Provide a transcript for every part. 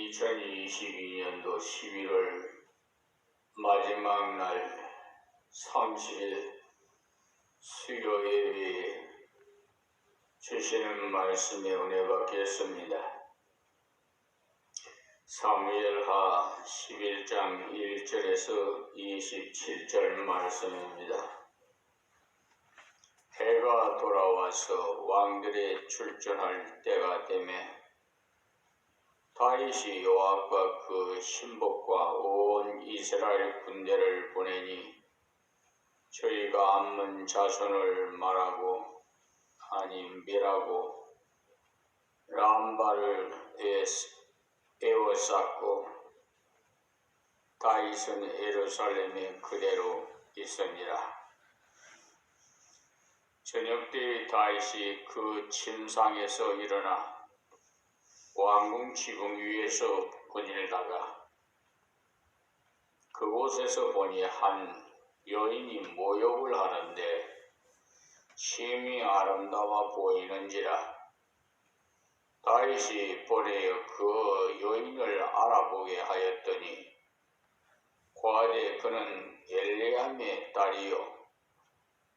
2022년도 11월 마지막 날 30일 수요 예배에 주시는 말씀의 은혜 받겠습니다. 사무엘하 11장 1절에서 27절 말씀입니다. 해가 돌아와서 왕들이 출전할 때가 되매 다윗이 요압과 그 신복과 온 이스라엘 군대를 보내니 저희가 암몬 자손을 말하고 멸하고 람바를 에워쌌고 다윗은 예루살렘에 그대로 있으니라. 저녁때 다윗이 그 침상에서 일어나 왕궁 지붕 위에서 거닐다가 그곳에서 보니 한 여인이 모욕을 하는데 심히 아름다워 보이는지라. 다윗이 보내어 그 여인을 알아보게 하였더니 고아되 그는 엘리암의 딸이요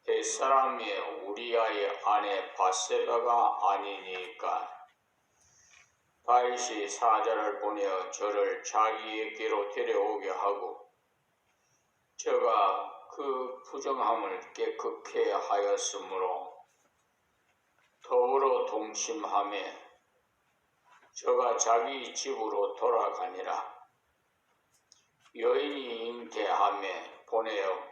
햇사람의 우리아의 아내 밧세바가 아니니까. 다윗이 사자를 보내어 저를 자기에게로 데려오게 하고 저가 그 부정함을 깨끗게 하였으므로 더불어 동침하며 저가 자기 집으로 돌아가니라. 여인이 잉태하며 보내어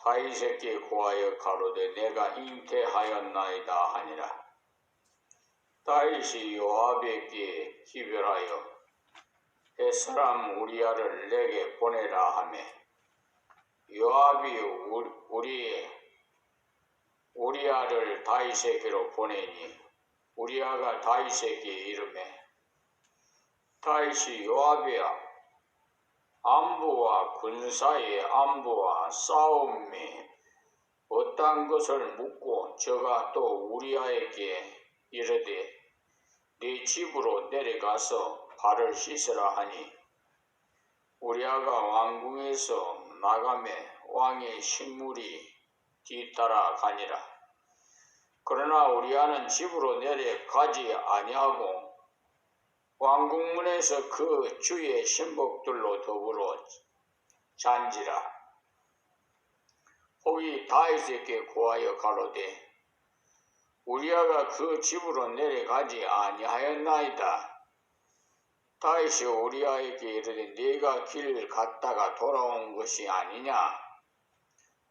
다윗에게 고하여 가로되 내가 잉태하였나이다 하니라. 다윗이 요압에게 기별하여 햇사람 우리아를 내게 보내라 하며 요압이 우리아를 다윗에게로 보내니 우리아가 다윗에게 이르매 다윗이 요압의 안부와 군사의 안부와 싸움이 어떠한 것을 묻고 저가 또 우리아에게 이르되 네 집으로 내려가서 발을 씻으라 하니 우리아가 왕궁에서 나가매 왕의 식물이 뒤따라 가니라. 그러나 우리아는 집으로 내려가지 아니하고 왕궁문에서 그 주의 신복들로 더불어 잔지라. 혹이 다윗에게 고하여 가로되 우리아가 그 집으로 내려가지 아니하였나이다. 다윗이 우리아에게 이르되 네가 길 갔다가 돌아온 것이 아니냐?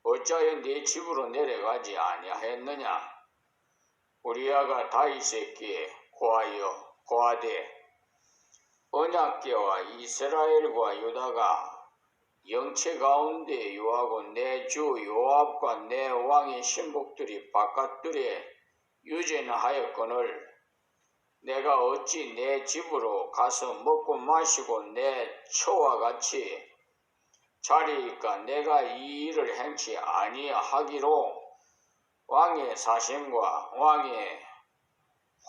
어찌하여 네 집으로 내려가지 아니하였느냐? 우리아가 다윗에게 고하되 언약궤와 이스라엘과 유다가 영체 가운데 요하고 내 주 요압과 내 왕의 신복들이 바깥들에 유전하였거늘 내가 어찌 내 집으로 가서 먹고 마시고 내 처와 같이 자리이까 내가 이 일을 행치 아니하기로 왕의 사심과 왕의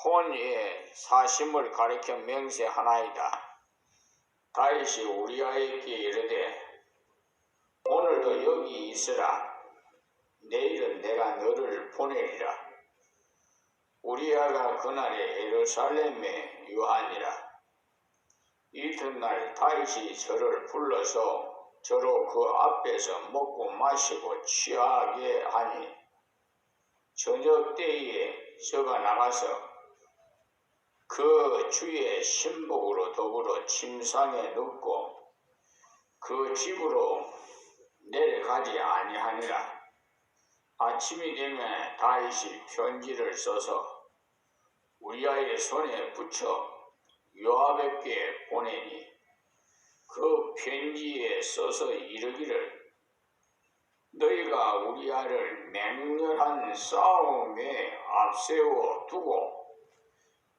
혼의 사심을 가리켜 맹세하나이다. 다윗이 우리아에게 이르되 오늘도 여기 있으라. 내일은 내가 너를 보내리라. 우리아가 그날에 예루살렘에 유하니라. 이튿날 다윗이 저를 불러서 저로 그 앞에서 먹고 마시고 취하게 하니 저녁 때에 저가 나가서 그 주의 신복으로 더불어 침상에 눕고 그 집으로 내려가지 아니하니라. 아침이 되면 다윗이 편지를 써서 우리아의 손에 붙여 요압에게 보내니 그 편지에 써서 이르기를 너희가 우리아를 맹렬한 싸움에 앞세워 두고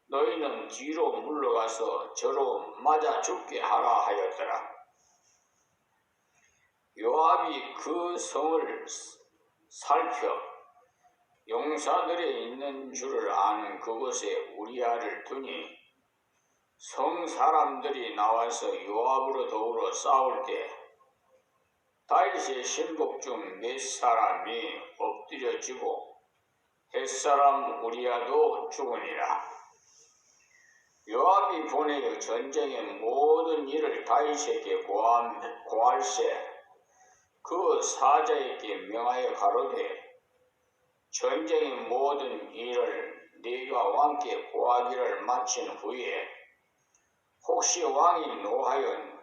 너희는 뒤로 물러가서 저로 맞아 죽게 하라 하였더라. 요압이 그 성을 살펴 용사들이 있는 줄을 아는 그곳에 우리아를 두니 성 사람들이 나와서 요압으로 더불어 싸울 때 다윗의 신복 중 몇 사람이 엎드려지고 햇사람 우리야도 죽으니라. 요압이 보내어 전쟁의 모든 일을 다윗에게 고할세 그 사자에게 명하여 가로되 전쟁의 모든 일을 네가 왕께 고하기를 마친 후에 혹시 왕이 노하여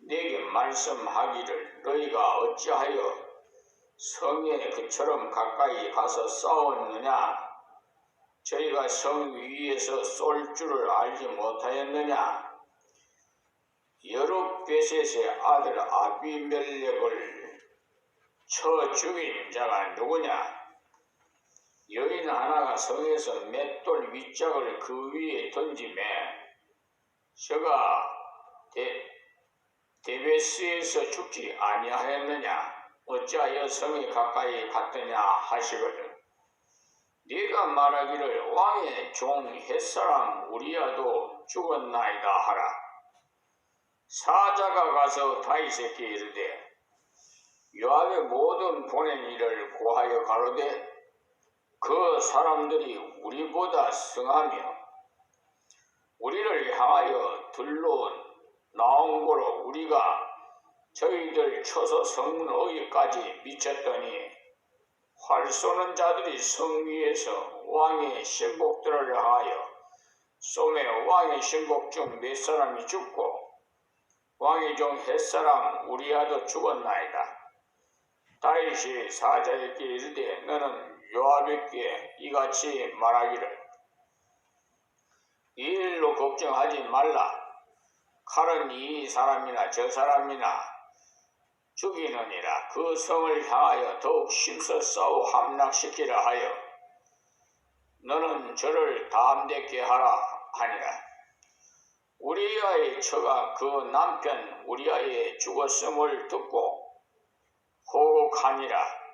네게 말씀하기를 너희가 어찌하여 성에 그처럼 가까이 가서 싸웠느냐? 저희가 성 위에서 쏠 줄을 알지 못하였느냐? 여룹베셋의 아들 아비멜렉을 쳐 죽인 자가 누구냐? 여인 하나가 성에서 맷돌 윗짝을 그 위에 던지매 저가 데베스에서 죽지 아니하였느냐? 어찌하여 성에 가까이 갔더냐 하시거든. 네가 말하기를 왕의 종 햇사람 우리야도 죽었나이다 하라. 사자가 가서 다윗에게 이르되 요압의 모든 보낸 일을 고하여 가로되 그 사람들이 우리보다 승하며 우리를 향하여 들로 나온 거로 우리가 저희들 쳐서 성문 어기까지 미쳤더니 활 쏘는 자들이 성 위에서 왕의 신복들을 향하여 쏘매 왕의 신복 중 몇 사람이 죽고 왕의 종 햇사람 우리야도 죽었나이다. 다윗이 사자에게 이르되 너는 요압에게 이같이 말하기를 이 일로 걱정하지 말라. 칼은 이 사람이나 저 사람이나 죽이느니라. 그 성을 향하여 더욱 힘써 싸워 함락시키라 하여 너는 저를 담대케 하라 하니라. 우리야의 처가 그 남편 우리야의 죽었음을 듣고 호곡하니라.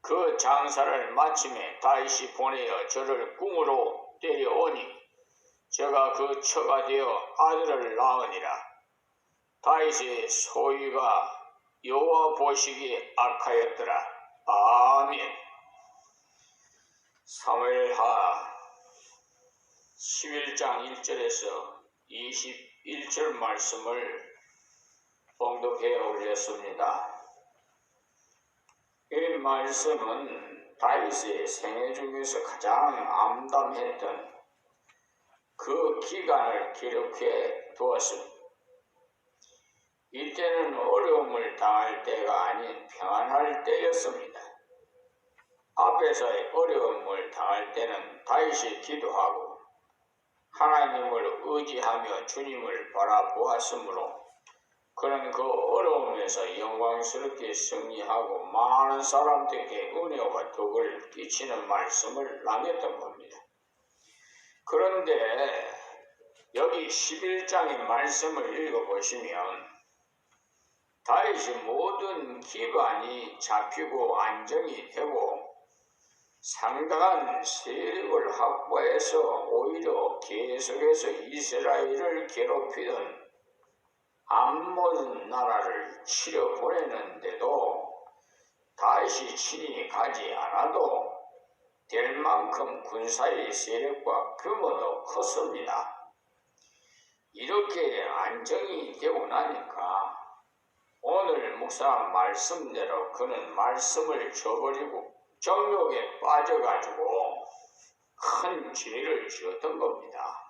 그 장사를 마침에 다윗이 보내어 저를 궁으로 데려오니 저가 그 처가 되어 아들을 낳으니라. 다윗의 소위가 여호와 보시기에 악하였더라. 아멘. 사무엘하 11장 1절에서 21절 말씀을 봉독해 올렸습니다. 이 말씀은 다윗의 생애 중에서 가장 암담했던 그 기간을 기록해 두었습니다. 이때는 어려움을 당할 때가 아닌 평안할 때였습니다. 앞에서의 어려움을 당할 때는 다윗이 기도하고 하나님을 의지하며 주님을 바라보았으므로 그는 그 어려움에서 영광스럽게 승리하고 많은 사람들에게 은혜와 덕을 끼치는 말씀을 남겼던 겁니다. 그런데 여기 11장의 말씀을 읽어보시면 다윗이 모든 기반이 잡히고 안정이 되고 상당한 세력을 확보해서 오히려 계속해서 이스라엘을 괴롭히던 암몬 나라를 치려보내는데도 다윗이 친히 가지 않아도 될 만큼 군사의 세력과 규모도 컸습니다. 이렇게 안정이 되고 나니까 오늘 목사 말씀대로 그는 말씀을 저버리고 정욕에 빠져가지고 큰 죄를 지었던 겁니다.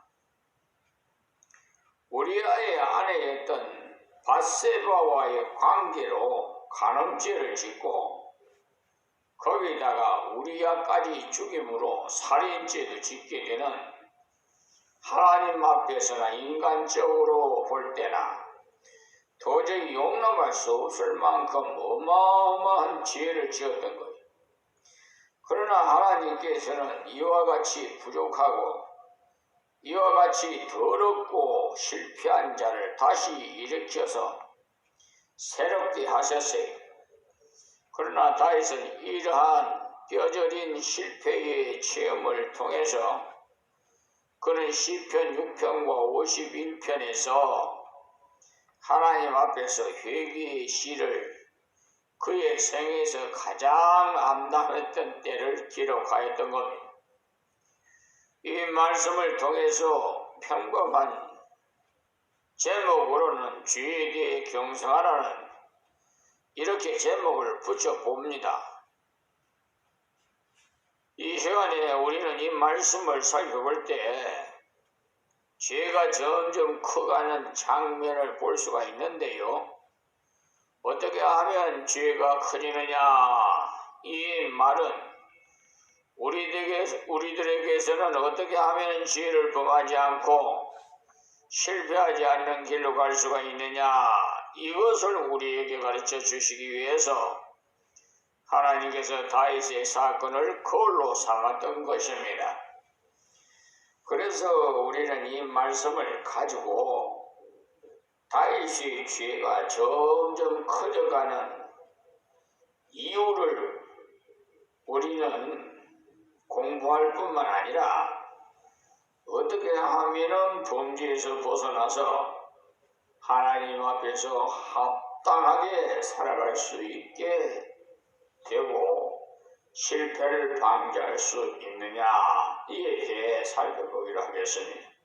우리아의 아내였던 밧세바와의 관계로 간음죄를 짓고 거기다가 우리아까지 죽임으로 살인죄도 짓게 되는 하나님 앞에서나 인간적으로 볼 때나 도저히 용납할 수 없을 만큼 어마어마한 죄를 지었던 거예요. 그러나 하나님께서는 이와 같이 부족하고 이와 같이 더럽고 실패한 자를 다시 일으켜서 새롭게 하셨어요. 그러나 다윗은 이러한 뼈저린 실패의 체험을 통해서 그는 시편 6편과 51편에서 하나님 앞에서 회개의 시를 그의 생에서 가장 암담했던 때를 기록하였던 겁니다. 이 말씀을 통해서 평범한 제목으로는 주에 대해 경성하라는 이렇게 제목을 붙여봅니다. 이 시간에 우리는 이 말씀을 살펴볼 때 죄가 점점 커가는 장면을 볼 수가 있는데요. 어떻게 하면 죄가 커지느냐? 이 말은 우리들에게서는 어떻게 하면 죄를 범하지 않고 실패하지 않는 길로 갈 수가 있느냐? 이것을 우리에게 가르쳐 주시기 위해서 하나님께서 다윗의 사건을 거울로 삼았던 것입니다. 그래서 우리는 이 말씀을 가지고 다윗의 죄가 점점 커져가는 이유를 우리는 공부할 뿐만 아니라 어떻게 하면은 범죄에서 벗어나서 하나님 앞에서 합당하게 살아갈 수 있게 되고 실패를 방지할 수 있느냐 이에 대해 살펴보기로 하겠습니다.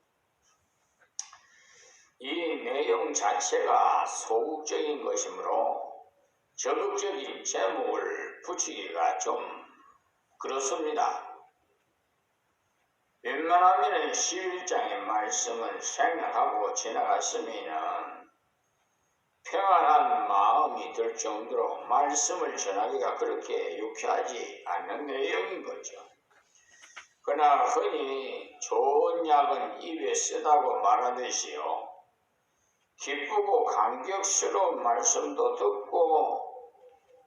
이 내용 자체가 소극적인 것이므로 적극적인 제목을 붙이기가 좀 그렇습니다. 웬만하면 11장의 말씀을 생각하고 지나갔으면 평안한 마음이 들 정도로 말씀을 전하기가 그렇게 유쾌하지 않는 내용인 거죠. 그러나 흔히 좋은 약은 입에 쓰다고 말하듯이요. 기쁘고 감격스러운 말씀도 듣고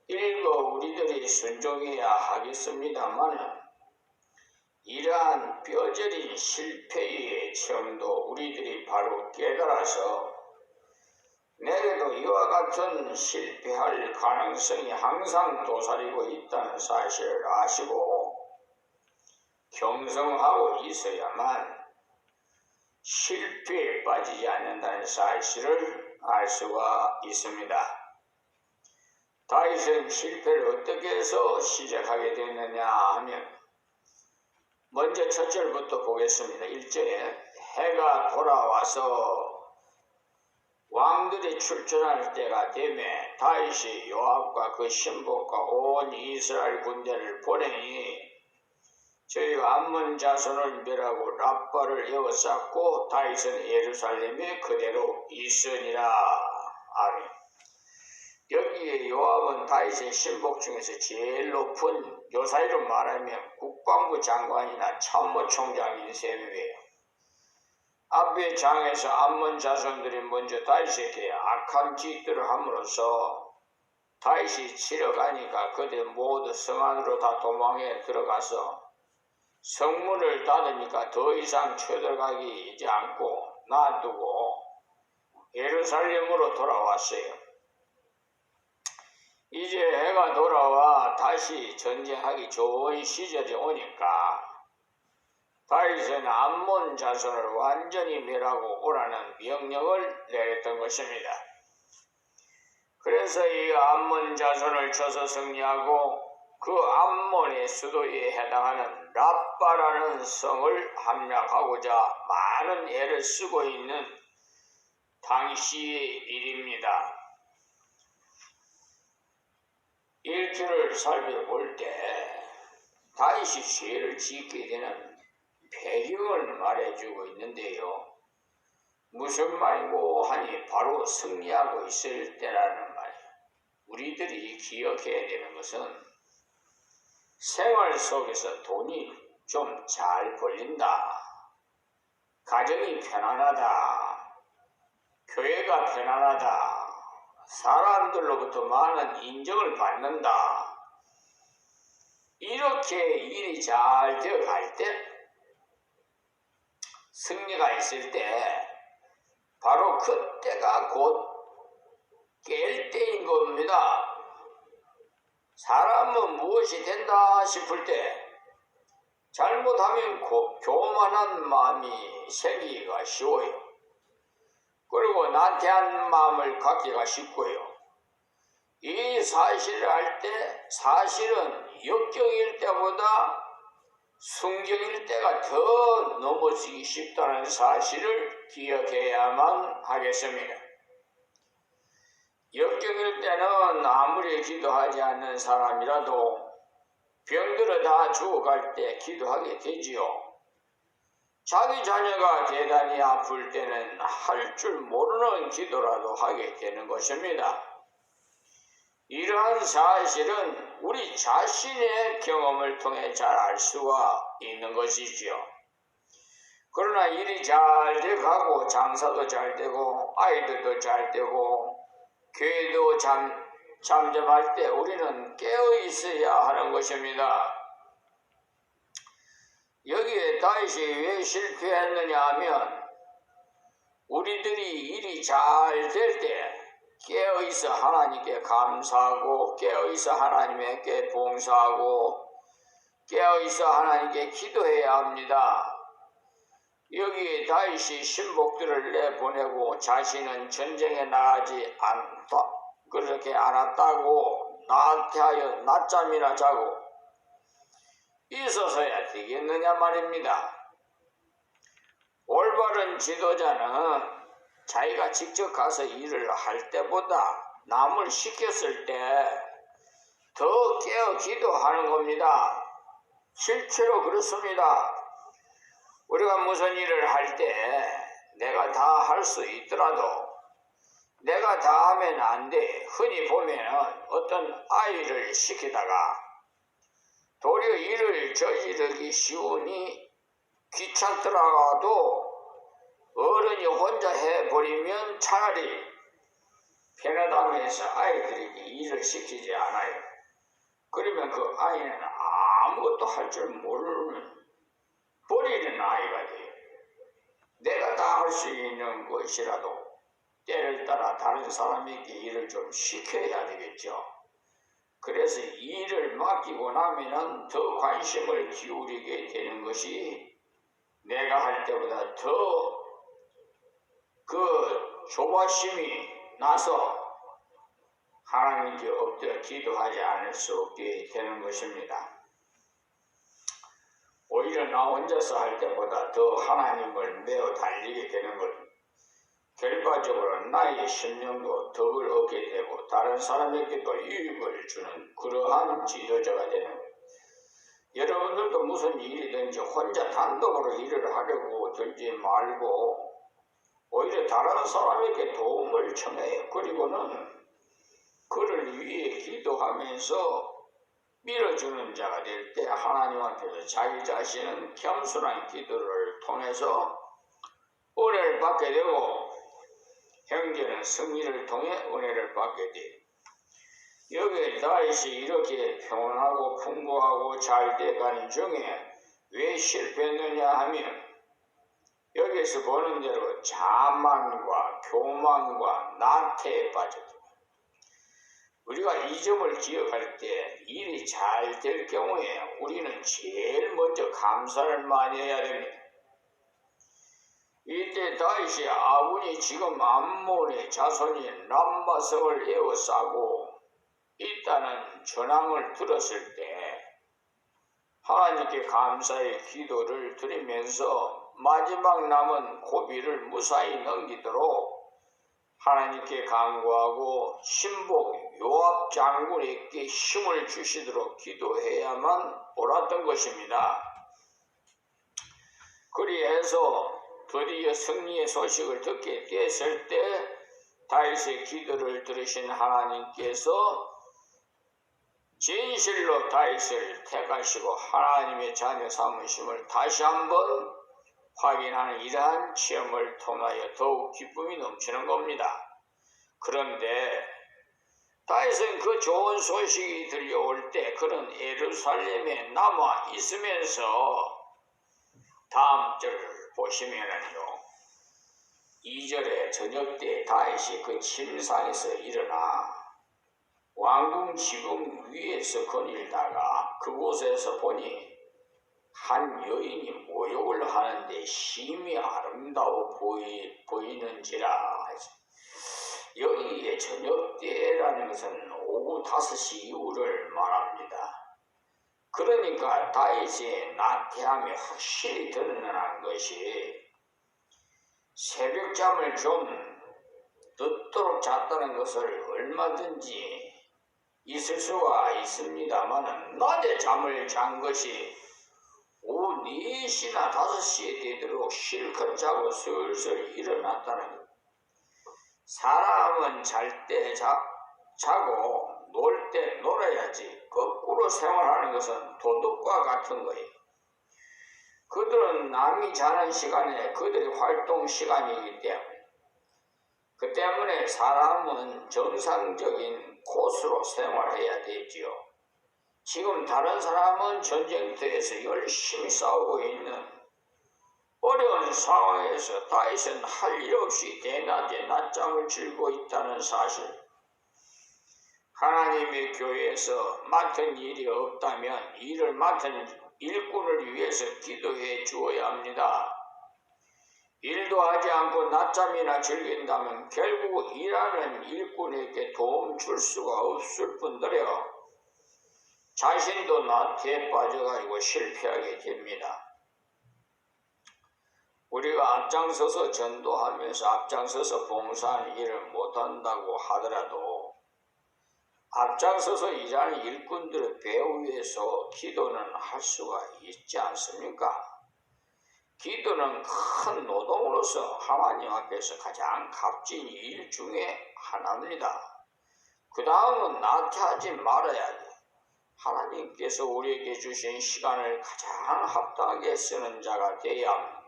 읽어 우리들이 순종해야 하겠습니다만 이러한 뼈저린 실패의 체험도 우리들이 바로 깨달아서 내게도 이와 같은 실패할 가능성이 항상 도사리고 있다는 사실을 아시고 경성하고 있어야만 실패에 빠지지 않는다는 사실을 알 수가 있습니다. 다윗은 실패를 어떻게 해서 시작하게 됐느냐 하면 먼저 첫 절부터 보겠습니다. 1절에 해가 돌아와서 왕들이 출전할 때가 되매 다윗이 요압과 그 신복과 온 이스라엘 군대를 보내니 저희가 암몬 자손을 멸하고 랍바를 에워쌌고 다윗은 예루살렘에 그대로 있으니라. 아멘. 여기에 요압은 다윗의 신복 중에서 제일 높은 요사이로 말하면 국방부 장관이나 참모총장인 셈이에요. 앞의 장에서 암몬 자손들이 먼저 다윗에게 악한 짓들을 함으로써 다윗이 치러 가니까 그들 모두 성 안으로 다 도망해 들어가서 성문을 닫으니까 더 이상 쳐들어가지 않고 놔두고 예루살렘으로 돌아왔어요. 이제 해가 돌아와 다시 전쟁하기 좋은 시절이 오니까 다윗은 암몬 자손을 완전히 멸하고 오라는 명령을 내렸던 것입니다. 그래서 이 암몬 자손을 쳐서 승리하고 그 암몬의 수도에 해당하는 랍바라는 성을 함락하고자 많은 애를 쓰고 있는 당시의 일입니다. 일주를 살펴볼 때 다윗이 죄를 짓게 되는 배경을 말해주고 있는데요. 무슨 말이고 하니 바로 승리하고 있을 때라는 말이에요. 우리들이 기억해야 되는 것은 생활 속에서 돈이 좀 잘 벌린다. 가정이 편안하다. 교회가 편안하다. 사람들로부터 많은 인정을 받는다. 이렇게 일이 잘 되어갈 때 승리가 있을 때 바로 그때가 곧 깰 때인 겁니다. 사람은 무엇이 된다 싶을 때 잘못하면 교만한 마음이 생기기가 쉬워요. 그리고 나태한 마음을 갖기가 쉽고요. 이 사실을 알 때 사실은 역경일 때보다 순경일 때가 더 넘어지기 쉽다는 사실을 기억해야만 하겠습니다. 역경일 때는 아무리 기도하지 않는 사람이라도 병들어 다 죽어갈 때 기도하게 되지요. 자기 자녀가 대단히 아플 때는 할 줄 모르는 기도라도 하게 되는 것입니다. 이러한 사실은 우리 자신의 경험을 통해 잘 알 수가 있는 것이지요. 그러나 일이 잘 돼가고 장사도 잘 되고 아이들도 잘 되고 교회도 잠잠할 때 우리는 깨어 있어야 하는 것입니다. 여기에 다윗이 왜 실패했느냐 하면 우리들이 일이 잘 될 때 깨어있어 하나님께 감사하고 깨어있어 하나님께 봉사하고 깨어있어 하나님께 기도해야 합니다. 여기에 다윗이 신복들을 내보내고 자신은 전쟁에 나가지 그렇게 않았다고 나태하여 낮잠이나 자고 있어서야 되겠느냐 말입니다. 올바른 지도자는 자기가 직접 가서 일을 할 때보다 남을 시켰을 때 더 깨어 기도하는 겁니다. 실제로 그렇습니다. 우리가 무슨 일을 할 때 내가 다 할 수 있더라도 내가 다 하면 안 돼. 흔히 보면 어떤 아이를 시키다가 도리어 일을 저지르기 쉬우니 귀찮더라도 어른이 혼자 해버리면 차라리 편하다면서 아이들에게 일을 시키지 않아요. 그러면 그 아이는 아무것도 할 줄 모르는 버리는 아이가 돼요. 내가 다 할 수 있는 것이라도 때를 따라 다른 사람에게 일을 좀 시켜야 되겠죠. 그래서 일을 맡기고 나면은 더 관심을 기울이게 되는 것이 내가 할 때보다 더 그 조바심이 나서 하나님께 엎드려 기도하지 않을 수 없게 되는 것입니다. 오히려 나 혼자서 할 때보다 더 하나님을 매어 달리게 되는 것, 결과적으로 나의 심령도 덕을 얻게 되고 다른 사람에게도 유익을 주는 그러한 지도자가 되는 것. 여러분들도 무슨 일이든지 혼자 단독으로 일을 하려고 들지 말고 오히려 다른 사람에게 도움을 청해요. 그리고는 그를 위해 기도하면서 밀어주는 자가 될 때 하나님 앞에서 자기 자신은 겸손한 기도를 통해서 은혜를 받게 되고 형제는 승리를 통해 은혜를 받게 돼요. 여기에 다윗이 이렇게 평온하고 풍부하고 잘 돼가는 중에 왜 실패했느냐 하면 여기에서 보는 대로 자만과 교만과 나태에 빠졌다. 우리가 이 점을 기억할 때 일이 잘 될 경우에 우리는 제일 먼저 감사를 많이 해야 됩니다. 이때 다윗이 아군이 지금 암몬의 자손인 람바성을 에워싸고 있다는 전황을 들었을 때 하나님께 감사의 기도를 드리면서 마지막 남은 고비를 무사히 넘기도록 하나님께 간구하고 신복 요압 장군에게 힘을 주시도록 기도해야만 옳았던 것입니다. 그리해서 드디어 승리의 소식을 듣게 됐을 때 다윗의 기도를 들으신 하나님께서 진실로 다윗을 택하시고 하나님의 자녀 삼으심을 다시 한번 확인하는 이러한 체험을 통하여 더욱 기쁨이 넘치는 겁니다. 그런데 다윗은 그 좋은 소식이 들려올 때 그는 예루살렘에 남아 있으면서 다음 절을 보시면은요, 2절에 저녁 때 다윗이 그 침상에서 일어나 왕궁 지붕 위에서 거닐다가 그곳에서 보니 한 여인이 모욕을 하는데 심히 아름다워 보이는지라. 여기에 저녁 때라는 것은 오후 5시 이후를 말합니다. 그러니까 다윗이 나태함이 확실히 드러난 것이 새벽잠을 좀 늦도록 잤다는 것을 얼마든지 있을 수가 있습니다만 낮에 잠을 잔 것이 오후 4시나 5시에 되도록 실컷 자고 슬슬 일어났다는 것. 사람은 잘 때 자고 놀 때 놀아야지 거꾸로 생활하는 것은 도둑과 같은 거예요. 그들은 남이 자는 시간에 그들의 활동 시간이기 때문에 그 때문에 사람은 정상적인 코스로 생활해야 되지요. 지금 다른 사람은 전쟁터에서 열심히 싸우고 있는 어려운 상황에서 다윗은 할 일 없이 대낮에 낮잠을 즐고 있다는 사실. 하나님의 교회에서 맡은 일이 없다면 일을 맡은 일꾼을 위해서 기도해 주어야 합니다. 일도 하지 않고 낮잠이나 즐긴다면 결국 일하는 일꾼에게 도움 줄 수가 없을 뿐더러 자신도 나태에 빠져가지고 실패하게 됩니다. 우리가 앞장서서 전도하면서 앞장서서 봉사하는 일을 못한다고 하더라도 앞장서서 일하는 일꾼들의 배후에서 기도는 할 수가 있지 않습니까? 기도는 큰 노동으로서 하나님 앞에서 가장 값진 일 중에 하나입니다. 그 다음은 나태하지 말아야 돼. 하나님께서 우리에게 주신 시간을 가장 합당하게 쓰는 자가 되어야 합니다.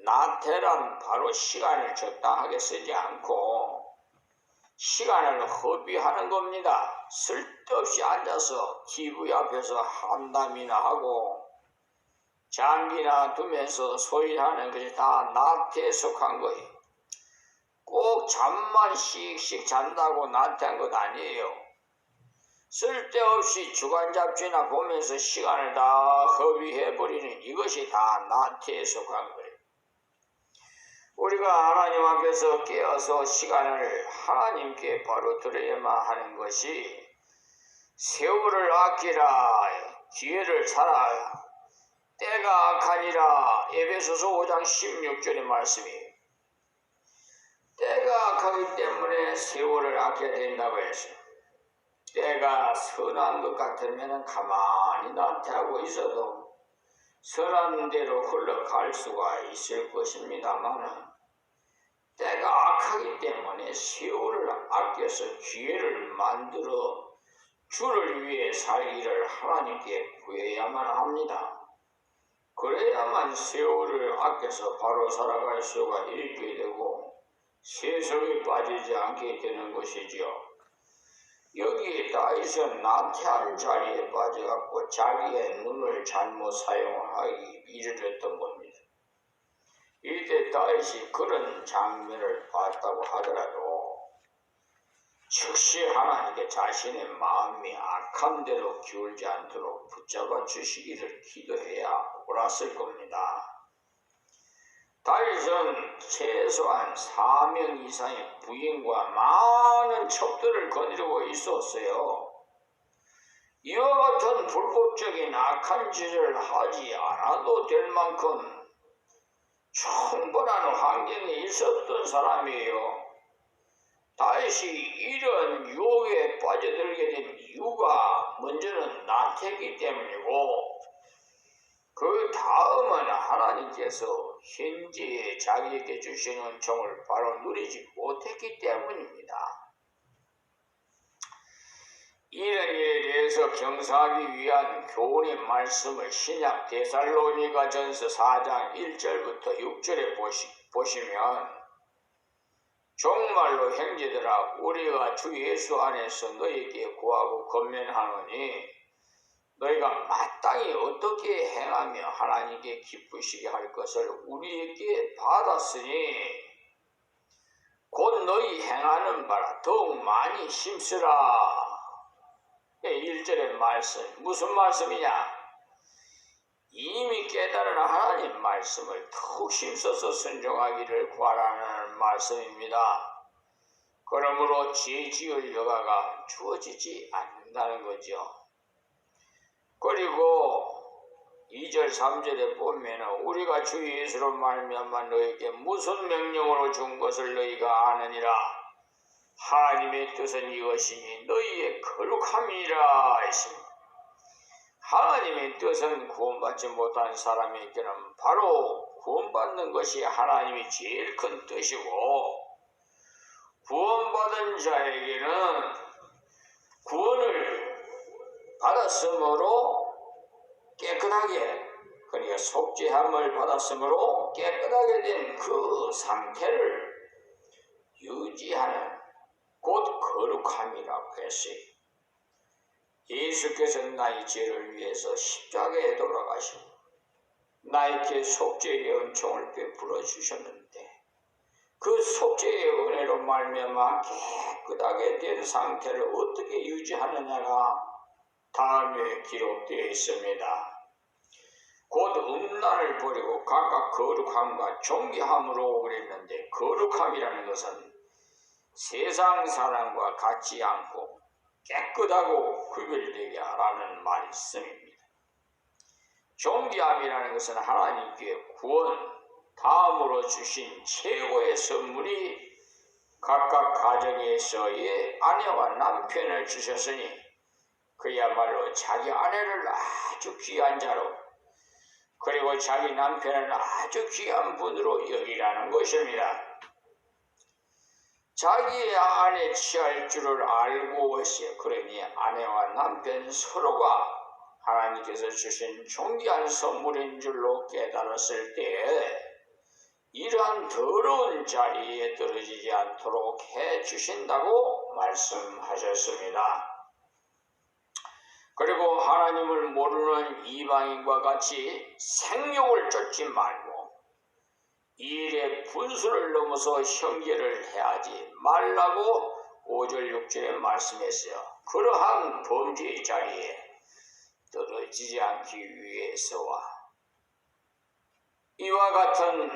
나태란 바로 시간을 적당하게 쓰지 않고 시간을 허비하는 겁니다. 쓸데없이 앉아서 TV 앞에서 한담이나 하고 장기나 두면서 소리하는 것이 다 나태에 속한 거예요. 꼭 잠만 씩씩 잔다고 나태한 것 아니에요. 쓸데없이 주간 잡지나 보면서 시간을 다 허비해버리는 이것이 다 나태에 속한 거예요. 우리가 하나님 앞에서 깨어서 시간을 하나님께 바로 드려야만 하는 것이 세월을 아끼라, 기회를 살아, 때가 악하니라. 에베소서 5장 16절의 말씀이에요. 때가 악하기 때문에 세월을 아껴야 된다고 했어요. 때가 선한 것 같으면 가만히 나태하고 있어도 선한 대로 흘러갈 수가 있을 것입니다만 때가 악하기 때문에 세월을 아껴서 기회를 만들어 주를 위해 살기를 하나님께 구해야만 합니다. 그래야만 세월을 아껴서 바로 살아갈 수가 있게 되고 세속에 빠지지 않게 되는 것이지요. 여기에 다윗은 나태한 자리에 빠져갖고 자기의 눈을 잘못 사용하기 이르렀던 겁니다. 이때 다윗이 그런 장면을 봤다고 하더라도 즉시 하나님께 자신의 마음이 악한 대로 기울지 않도록 붙잡아 주시기를 기도해야 옳았을 겁니다. 다윗은 최소한 4명 이상의 부인과 많은 첩들을 거느리고 있었어요. 이와 같은 불법적인 악한 짓을 하지 않아도 될 만큼 충분한 환경에 있었던 사람이에요. 다윗이 이런 유혹에 빠져들게 된 이유가 먼저는 나태이기 때문이고 그 다음은 하나님께서 현재 자기에게 주시는 종을 바로 누리지 못했기 때문입니다. 이런 일에 대해서 경사하기 위한 교훈의 말씀을 신약 데살로니가전서 4장 1절부터 6절에 보시면 정말로 형제들아 우리가 주 예수 안에서 너희에게 구하고 권면하노니 너희가 마땅히 어떻게 행하며 하나님께 기쁘시게 할 것을 우리에게 받았으니 곧 너희 행하는 바라 더욱 많이 힘쓰라. 1절의 말씀 무슨 말씀이냐? 이미 깨달은 하나님 말씀을 더욱 힘써서 순종하기를 구하라는 말씀입니다. 그러므로 죄 지을 여가가 주어지지 않는다는 거죠. 그리고 2절 3절에 보면 우리가 주 예수로 말미암아 너에게 무슨 명령으로 준 것을 너희가 아느니라. 하나님의 뜻은 이것이니 너희의 거룩함이라 했습니다. 하나님의 뜻은 구원받지 못한 사람에게는 바로 구원받는 것이 하나님이 제일 큰 뜻이고, 구원받은 자에게는 구원을 받았으므로 깨끗하게, 그러니까 속죄함을 받았으므로 깨끗하게 된 그 상태를 유지하는 곧 거룩함이라고 했어요. 예수께서 나의 죄를 위해서 십자가에 돌아가시고 나에게 속죄의 은총을 베풀어 주셨는데, 그 속죄의 은혜로 말미암아 깨끗하게 된 상태를 어떻게 유지하느냐가 다음에 기록되어 있습니다. 곧 음란을 버리고 각각 거룩함과 존귀함으로 그랬는데, 거룩함이라는 것은 세상 사람과 같지 않고 깨끗하고 구별되게 하라는 말씀입니다. 존귀함이라는 것은 하나님께 구원 다음으로 주신 최고의 선물이 각각 가정에서의 아내와 남편을 주셨으니 그야말로 자기 아내를 아주 귀한 자로, 그리고 자기 남편을 아주 귀한 분으로 여기라는 것입니다. 자기의 아내 취할 줄을 알고 있어요. 그러니 아내와 남편 서로가 하나님께서 주신 존귀한 선물인 줄로 깨달았을 때 이러한 더러운 자리에 떨어지지 않도록 해주신다고 말씀하셨습니다. 그리고 하나님을 모르는 이방인과 같이 생욕을 쫓지 말고 일의 분수를 넘어서 형제를 해하지 말라고 5절 6절에 말씀했어요. 그러한 범죄의 자리에 떨어지지 않기 위해서와 이와 같은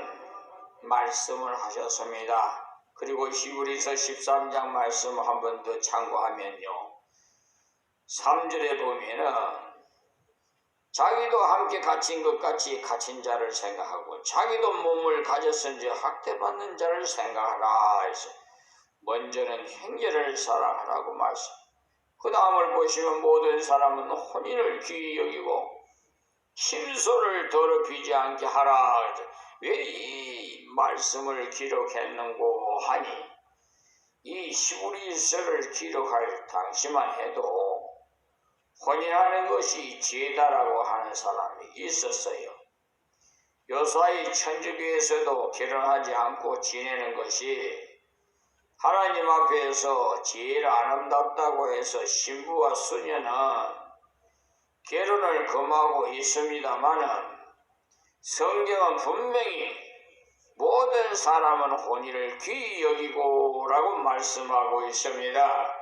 말씀을 하셨습니다. 그리고 히브리서 13장 말씀 한 번 더 참고하면요, 3절에 보면은 자기도 함께 갇힌 것 같이 갇힌 자를 생각하고 자기도 몸을 가졌은지 학대받는 자를 생각하라 해서 먼저는 형제를 사랑하라고 말씀. 그 다음을 보시면 모든 사람은 혼인을 귀히 여기고 침소를 더럽히지 않게 하라. 왜 이 말씀을 기록했는고 하니, 이 히브리서를 기록할 당시만 해도 혼인하는 것이 죄다라고 하는 사람이 있었어요. 요사이 천주교에서도 결혼하지 않고 지내는 것이 하나님 앞에서 제일 아름답다고 해서 신부와 수녀는 결혼을 금하고 있습니다마는 성경은 분명히 모든 사람은 혼인을 귀히 여기고 라고 말씀하고 있습니다.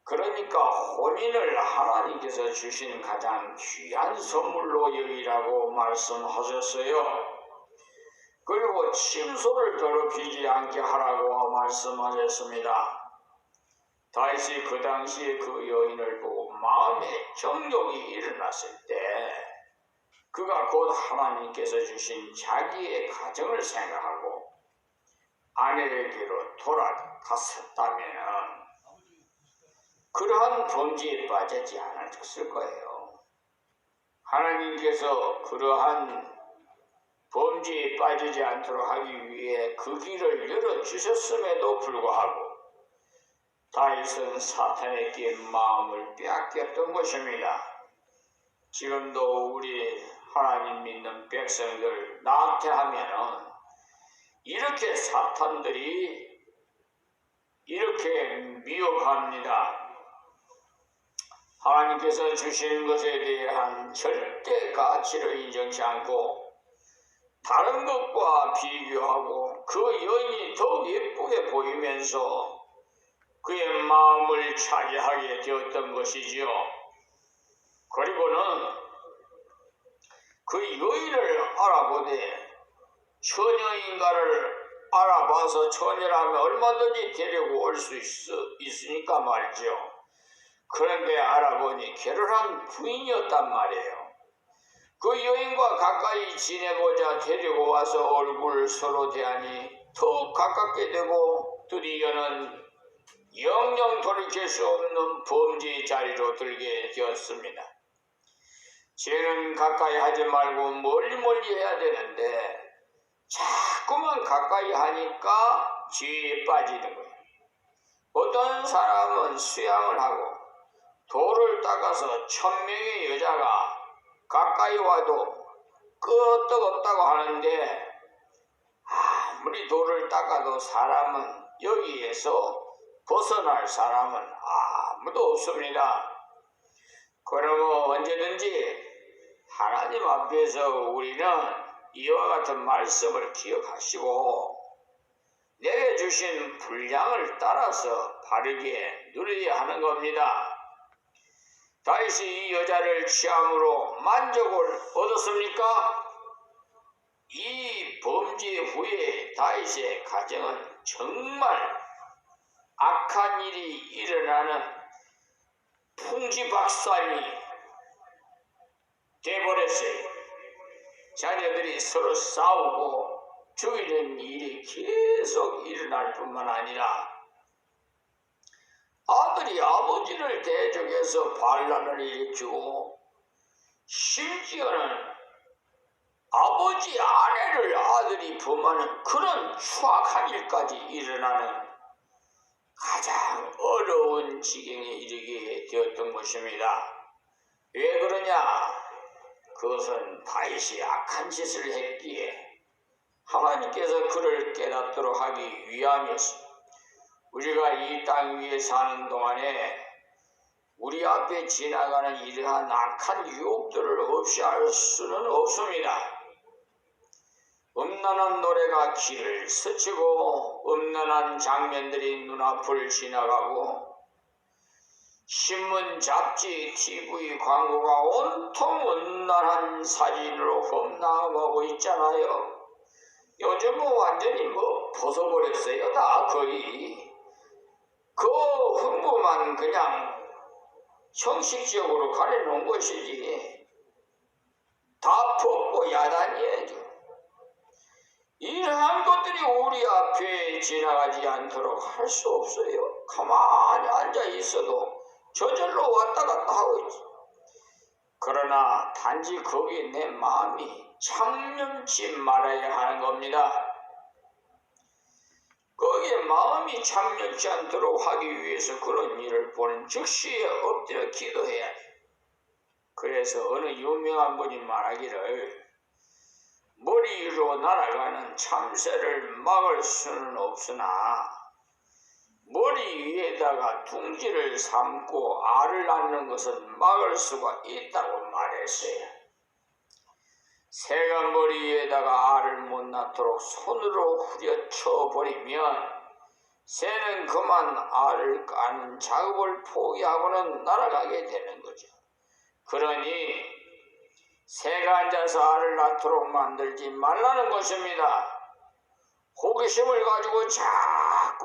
그러니까 혼인을 하나님께서 주신 가장 귀한 선물로 여기라고 말씀하셨어요. 그리고 침소를 더럽히지 않게 하라고 말씀하셨습니다. 다윗이 그 당시에 그 여인을 보고 마음에 정욕이 일어났을 때 그가 곧 하나님께서 주신 자기의 가정을 생각하고 아내에게로 돌아갔었다면 그러한 범죄에 빠지지 않았을 거예요. 하나님께서 그러한 범죄에 빠지지 않도록 하기 위해 그 길을 열어주셨음에도 불구하고 다윗은 사탄에게 마음을 빼앗겼던 것입니다. 지금도 우리 하나님 믿는 백성들 나태하면은 이렇게 사탄들이 이렇게 미혹합니다. 하나님께서 주시는 것에 대한 절대 가치를 인정치 않고 다른 것과 비교하고 그 여인이 더욱 예쁘게 보이면서 그의 마음을 차지하게 되었던 것이지요. 그리고는 그 여인을 알아보되 처녀인가를 알아봐서 처녀라면 얼마든지 데리고 올 수 있으니까 말이죠. 그런데 알아보니 결혼한 부인이었단 말이에요. 그 여인과 가까이 지내고자 데리고 와서 얼굴을 서로 대하니 더욱 가깝게 되고 드디어는 영영 돌이킬 수 없는 범죄의 자리로 들게 되었습니다. 죄는 가까이 하지 말고 멀리 해야 되는데 자꾸만 가까이 하니까 죄에 빠지는 거예요. 어떤 사람은 수양을 하고 돌을 닦아서 1000명의 여자가 가까이 와도 끄떡없다고 하는데 아무리 돌을 닦아도 사람은 여기에서 벗어날 사람은 아무도 없습니다. 그러면 언제든지 하나님 앞에서 우리는 이와 같은 말씀을 기억하시고 내게 주신 분량을 따라서 바르게 누려야 하는 겁니다. 다윗이 이 여자를 취함으로 만족을 얻었습니까? 이 범죄 후에 다윗의 가정은 정말 악한 일이 일어나는 풍지박산이 돼버렸어요. 자녀들이 서로 싸우고 죽이는 일이 계속 일어날 뿐만 아니라 아들이 아버지를 대적해서 반란을 일으키고 심지어는 아버지 아내를 아들이 범하는 그런 추악한 일까지 일어나는 가장 어려운 지경에 이르게 되었던 것입니다. 왜 그러냐? 그것은 다윗이 악한 짓을 했기에 하나님께서 그를 깨닫도록 하기 위함이었습니다. 우리가 이 땅 위에 사는 동안에 우리 앞에 지나가는 이러한 악한 유혹들을 없이 할 수는 없습니다. 음란한 노래가 길을 스치고 음란한 장면들이 눈앞을 지나가고 신문, 잡지, TV 광고가 온통 음란한 사진으로 험담하고 있잖아요. 요즘은 완전히 벗어버렸어요. 다 거의. 그 흥부만 그냥 형식적으로 가려놓은 것이지 다 벗고 야단이에요. 이러한 것들이 우리 앞에 지나가지 않도록 할 수 없어요. 가만히 앉아 있어도 저절로 왔다 갔다 하고 있지. 그러나 단지 거기에 내 마음이 참념치 말아야 하는 겁니다. 거기에 마음이 참념치 않도록 하기 위해서 그런 일을 보는 즉시에 엎드려 기도해야 돼. 그래서 어느 유명한 분이 말하기를 머리 위로 날아가는 참새를 막을 수는 없으나 머리 위에다가 둥지를 삼고 알을 낳는 것은 막을 수가 있다고 말했어요. 새가 머리 위에다가 알을 못 낳도록 손으로 후려쳐 버리면 새는 그만 알을 까는 작업을 포기하고는 날아가게 되는 거죠. 그러니 새가 앉아서 알을 낳도록 만들지 말라는 것입니다. 호기심을 가지고 잘